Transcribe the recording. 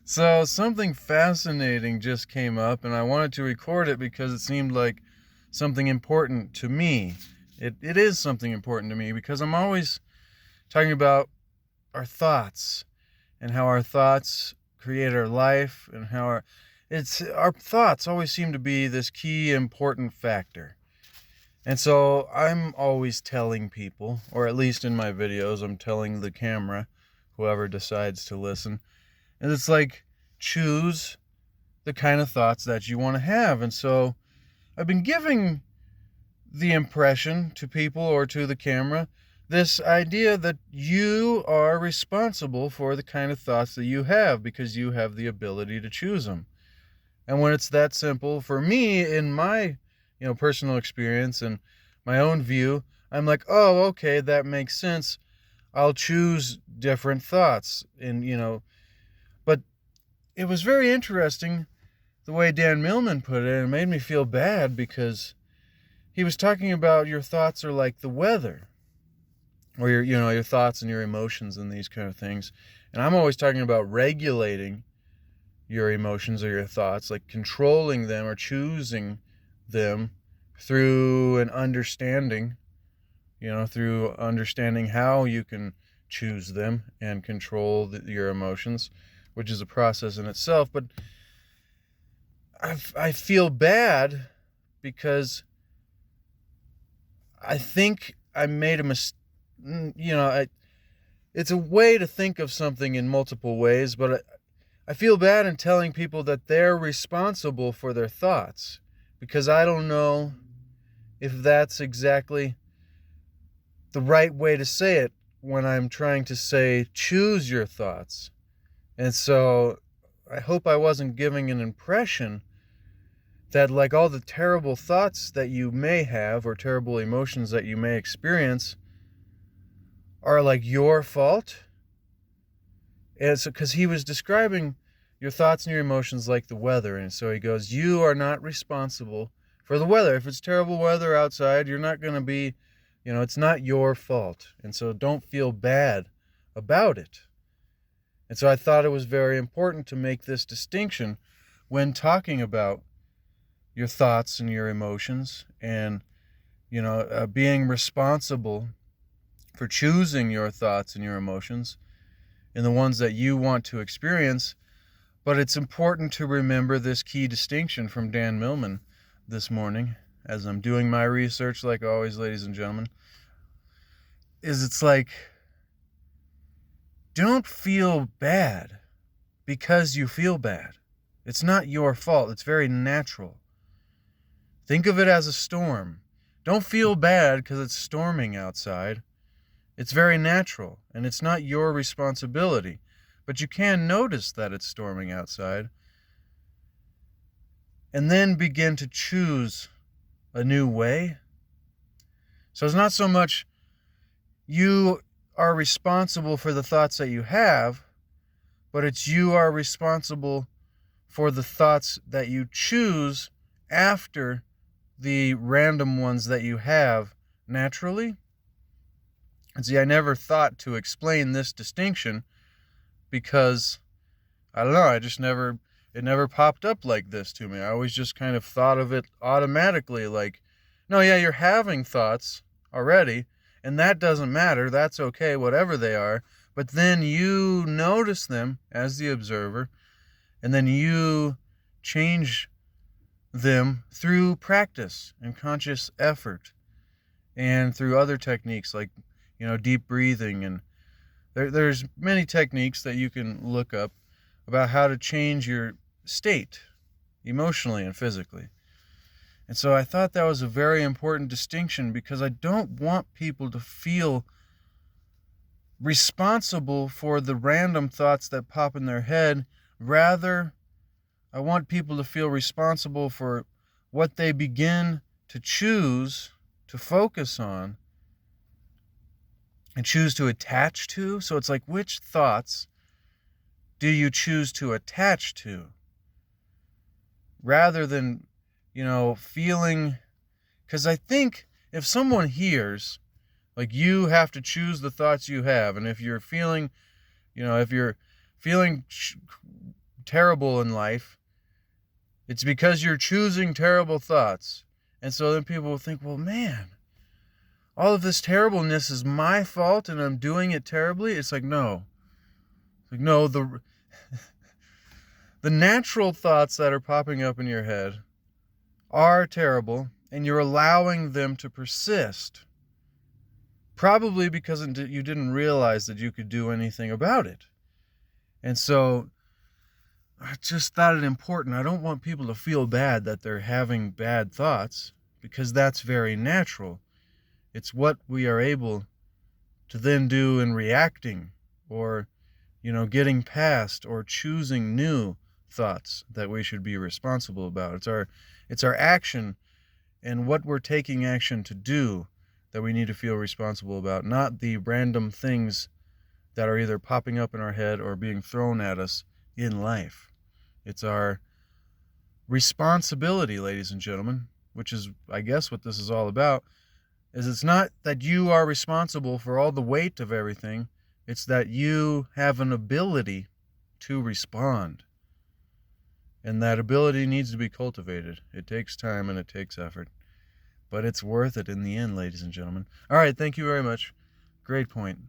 So something fascinating just came up, and I wanted to record it because it seemed like something important to me. It is something important to me because I'm always talking about our thoughts and how our thoughts create our life, and how our thoughts always seem to be this key important factor. And so I'm always telling people, or at least in my videos, I'm telling the camera, whoever decides to listen, and it's like, choose the kind of thoughts that you want to have. And so I've been giving the impression to people or to the camera this idea that you are responsible for the kind of thoughts that you have because you have the ability to choose them. And when it's that simple, for me, in my personal experience and my own view, I'm like, oh, okay, that makes sense. I'll choose different thoughts. And but it was very interesting the way Dan Millman put it, and it made me feel bad because he was talking about your thoughts are like the weather, or your thoughts and your emotions and these kind of things. And I'm always talking about regulating your emotions or your thoughts, like controlling them or choosing them through an understanding, through understanding how you can choose them and control your emotions, which is a process in itself. But I feel bad because I think I made a mistake. It's a way to think of something in multiple ways, but I feel bad in telling people that they're responsible for their thoughts, because I don't know if that's exactly the right way to say it when I'm trying to say choose your thoughts. And so I hope I wasn't giving an impression that, like, all the terrible thoughts that you may have or terrible emotions that you may experience are like your fault. And so, because he was describing your thoughts and your emotions like the weather, and so he goes, you are not responsible for the weather. If it's terrible weather outside, you're not going to be, it's not your fault. And so don't feel bad about it. And so I thought it was very important to make this distinction when talking about your thoughts and your emotions, and being responsible for choosing your thoughts and your emotions and the ones that you want to experience. But it's important to remember this key distinction from Dan Millman this morning, as I'm doing my research, like always, ladies and gentlemen, is it's like, don't feel bad because you feel bad. It's not your fault. It's very natural. Think of it as a storm. Don't feel bad because it's storming outside. It's very natural, and it's not your responsibility. But you can notice that it's storming outside, and then begin to choose a new way. So it's not so much you are responsible for the thoughts that you have, but it's you are responsible for the thoughts that you choose after the random ones that you have naturally. And see, I never thought to explain this distinction because, I don't know, it never popped up like this to me. I always just kind of thought of it automatically, like, no, yeah, you're having thoughts already, and that doesn't matter. That's okay, whatever they are. But then you notice them as the observer, and then you change them through practice and conscious effort, and through other techniques like deep breathing. And there's many techniques that you can look up about how to change your state emotionally and physically. And so I thought that was a very important distinction, because I don't want people to feel responsible for the random thoughts that pop in their head. Rather, I want people to feel responsible for what they begin to choose to focus on and choose to attach to. So it's like, which thoughts do you choose to attach to? Rather than, feeling, because I think if someone hears, like, you have to choose the thoughts you have, and if you're feeling, if you're feeling terrible in life, it's because you're choosing terrible thoughts. And so then people will think, well, man, all of this terribleness is my fault and I'm doing it terribly. It's like, no. Like, no, the natural thoughts that are popping up in your head are terrible, and you're allowing them to persist. Probably because you didn't realize that you could do anything about it. And so I just thought it important. I don't want people to feel bad that they're having bad thoughts, because that's very natural. It's what we are able to then do in reacting, or, getting past or choosing new thoughts that we should be responsible about. It's our action and what we're taking action to do that we need to feel responsible about, not the random things that are either popping up in our head or being thrown at us in life. It's our responsibility, ladies and gentlemen, which is, I guess, what this is all about. It's not that you are responsible for all the weight of everything. It's that you have an ability to respond. And that ability needs to be cultivated. It takes time and it takes effort. But it's worth it in the end, ladies and gentlemen. All right, thank you very much. Great point.